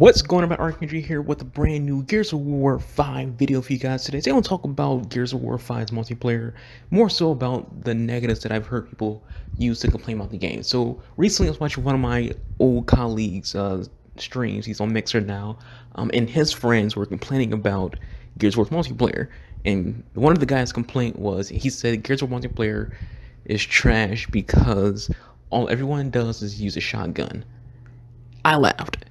What's going on, about RPG here with a brand new Gears of War 5 video for you guys today. Today I want to talk about Gears of War 5's multiplayer, more so about the negatives that I've heard people use to complain about the game. So recently I was watching one of my old colleagues' streams. He's on Mixer now, and his friends were complaining about Gears of War multiplayer. And one of the guys' complaint was, he said Gears of War multiplayer is trash because all everyone does is use a shotgun. I laughed.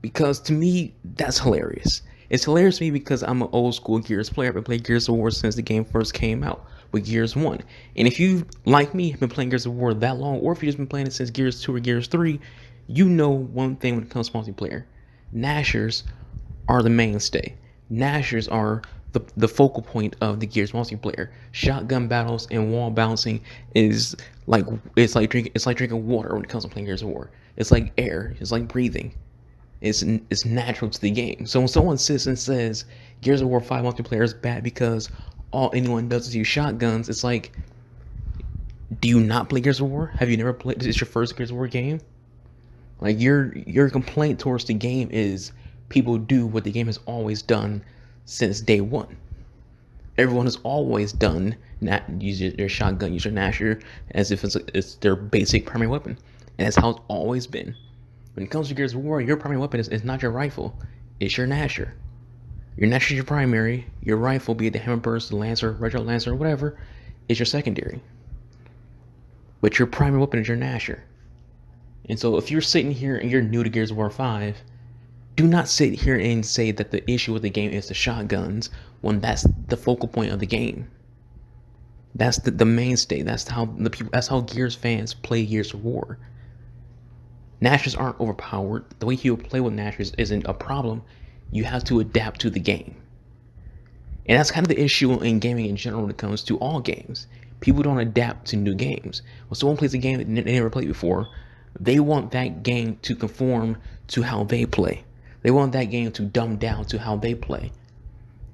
Because to me, that's hilarious. It's hilarious to me because I'm an old school Gears player. I've been playing Gears of War since the game first came out with Gears 1. And if you, like me, have been playing Gears of War that long, or if you've just been playing it since Gears 2 or Gears 3, you know one thing when it comes to multiplayer. Nashers are the mainstay. Nashers are the focal point of the Gears multiplayer. Shotgun battles and wall bouncing is like drinking water when it comes to playing Gears of War. It's like air. It's like breathing. It's natural to the game. So when someone sits and says Gears of War 5 multiplayer is bad because all anyone does is use shotguns, it's like, do you not play Gears of War? Have you never played? Is this your first Gears of War game? Like your complaint towards the game is people do what the game has always done since day one. Everyone has always done use their shotgun, use their Nasher as if it's their basic primary weapon, and that's how it's always been. When it comes to Gears of War, your primary weapon is not your rifle, it's your Nasher. Your Nasher is your primary, your rifle, be it the Hammerburst, the Lancer, Red Dot Lancer, or whatever, is your secondary. But your primary weapon is your Nasher. And so if you're sitting here and you're new to Gears of War 5, do not sit here and say that the issue with the game is the shotguns when that's the focal point of the game. That's the mainstay. That's how Gears fans play Gears of War. Nashers aren't overpowered. The way you play with Nashers isn't a problem. You have to adapt to the game. And that's kind of the issue in gaming in general when it comes to all games. People don't adapt to new games. When someone plays a game that they never played before, they want that game to conform to how they play. They want that game to dumb down to how they play.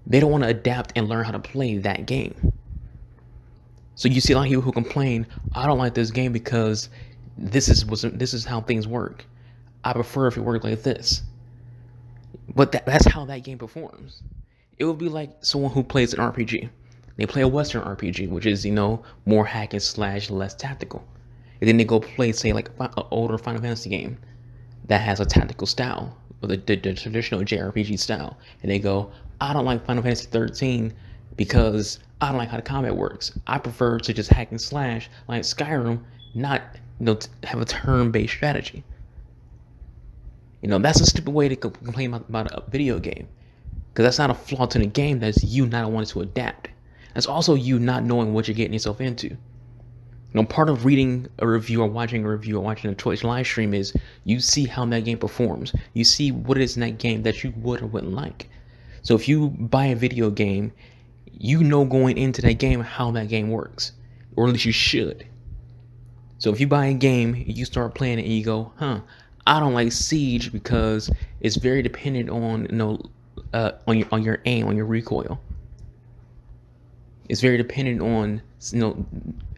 They don't want to adapt and learn how to play that game. So you see a lot of people who complain, I don't like this game because this is how things work. I prefer if it worked like this. But that's how that game performs. It would be like someone who plays an RPG. They play a Western RPG, which is, more hack and slash, less tactical. And then they go play, say, like an older Final Fantasy game that has a tactical style, or the traditional JRPG style. And they go, I don't like Final Fantasy 13 because I don't like how the combat works. I prefer to just hack and slash like Skyrim, not have a turn-based strategy. That's a stupid way to complain about a video game, because that's not a flaw to the game. That's you not wanting to adapt. That's also you not knowing what you're getting yourself into. Part of reading a review or watching a review or watching a Twitch live stream is you see how that game performs. You see what it is in that game that you would or wouldn't like. So if you buy a video game, going into that game how that game works, or at least you should. So if you buy a game, you start playing it and you go, I don't like Siege because it's very dependent on on your aim, on your recoil. It's very dependent on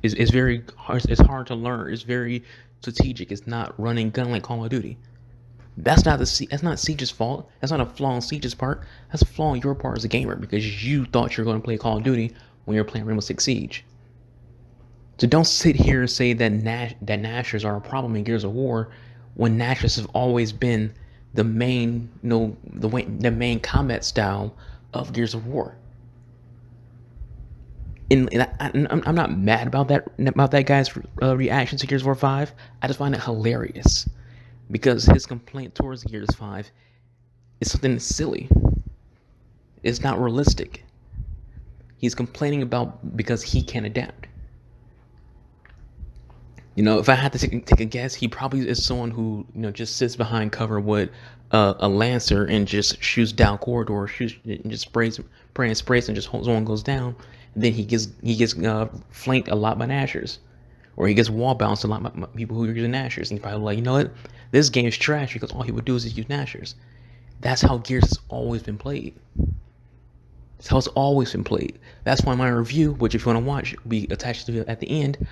it's very hard. It's hard to learn. It's very strategic. It's not running gun like Call of Duty. That's not Siege's fault. That's not a flaw on Siege's part. That's a flaw on your part as a gamer because you thought you were going to play Call of Duty when you were playing Rainbow Six Siege. So don't sit here and say that Nashers are a problem in Gears of War when Nashers have always been the main, the main combat style of Gears of War. And I'm not mad about that guy's reaction to Gears of War 5. I just find it hilarious because his complaint towards Gears 5 is something silly. It's not realistic. He's complaining about because he can't adapt. If I had to take a guess, he probably is someone who, just sits behind cover with a Lancer and just shoots down corridor, and just sprays and just someone goes down. And then he gets flanked a lot by Nashers, or he gets wall bounced a lot by people who are using Nashers. And he's probably like, you know what, this game is trash because all he would do is use Nashers. That's how Gears has always been played. That's how it's always been played. That's why my review, which if you want to watch, will be attached to it at the end.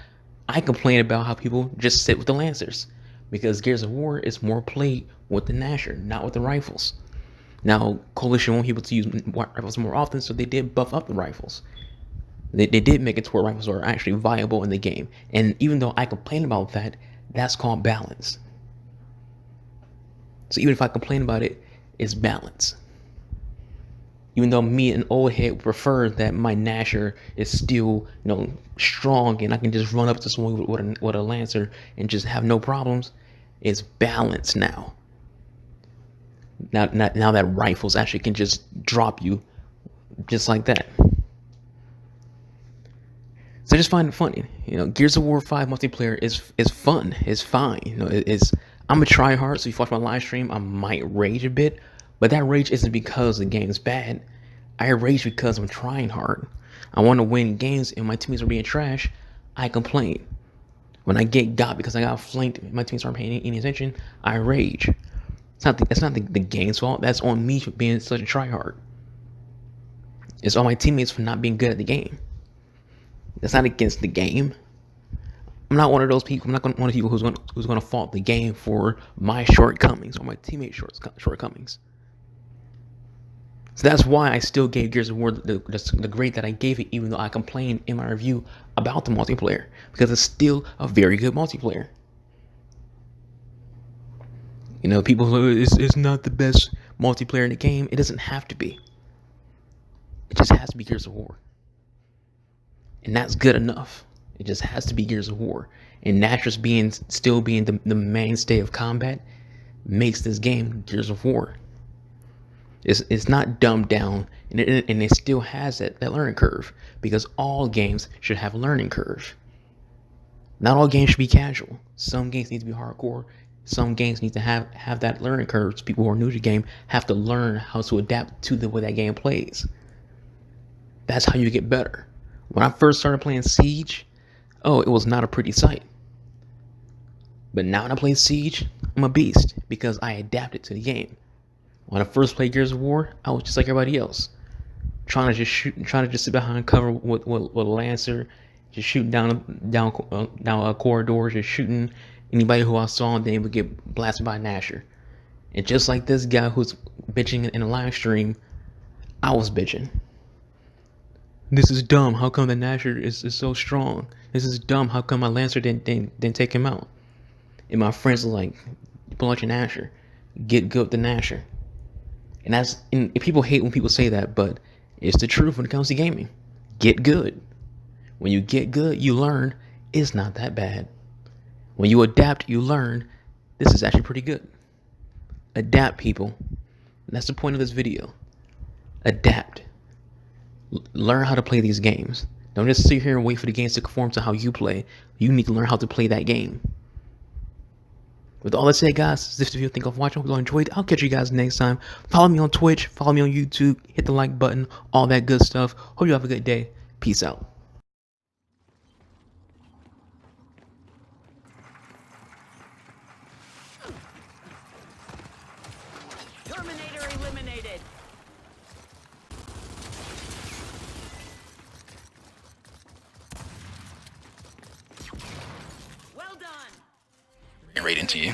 I complain about how people just sit with the Lancers. because Gears of War is more played with the Gnasher, not with the rifles. Now, Coalition won't be able to use rifles more often, so they did buff up the rifles. They did make it to where rifles are actually viable in the game. And even though I complain about that, that's called balance. So even if I complain about it, it's balance. Even though me, an old head, prefer that my Gnasher is still, strong and I can just run up to someone with a Lancer and just have no problems, it's balance now. Now that rifles actually can just drop you just like that. So I just find it funny. Gears of War 5 multiplayer is fun. It's fine. I'm a tryhard, so if you watch my live stream, I might rage a bit, but that rage isn't because the game's bad. I rage because I'm trying hard. I want to win games, and my teammates are being trash. I complain. When I get got because I got flanked, my teammates aren't paying any attention, I rage. That's not the game's fault. That's on me for being such a tryhard. It's on my teammates for not being good at the game. That's not against the game. I'm not one of those people. I'm not one of the people who's going to fault the game for my shortcomings or my teammates' shortcomings. So that's why I still gave Gears of War the grade that I gave it, even though I complained in my review about the multiplayer, because it's still a very good multiplayer. People say it's not the best multiplayer in the game. It doesn't have to be. It just has to be Gears of War. And that's good enough. It just has to be Gears of War. And Gnasher still being the mainstay of combat makes this game Gears of War. It's not dumbed down, and it still has that learning curve, because all games should have a learning curve. Not all games should be casual. Some games need to be hardcore. Some games need to have that learning curve. So people who are new to the game have to learn how to adapt to the way that game plays. That's how you get better. When I first started playing Siege, it was not a pretty sight. But now when I play Siege, I'm a beast because I adapted to the game. When I first played Gears of War, I was just like everybody else, trying to just shoot, trying to just sit behind cover with a Lancer, just shooting down a corridor, just shooting anybody who I saw, and then they would get blasted by Gnasher. And just like this guy who's bitching in a live stream, I was bitching. This is dumb. How come the Gnasher is so strong? This is dumb. How come my Lancer didn't take him out? And my friends are like, pull out your Gnasher. Get good with the Gnasher. And people hate when people say that, but it's the truth when it comes to gaming. Get good. When you get good, you learn it's not that bad. When you adapt, you learn this is actually pretty good. Adapt, people. And that's the point of this video. Adapt. Learn how to play these games. Don't just sit here and wait for the games to conform to how you play. You need to learn how to play that game. With all that said, guys, if you think of watching, hope you all enjoyed. I'll catch you guys next time. Follow me on Twitch, follow me on YouTube, hit the like button, all that good stuff. Hope you have a good day. Peace out. Terminator eliminated. Well done. Right into you.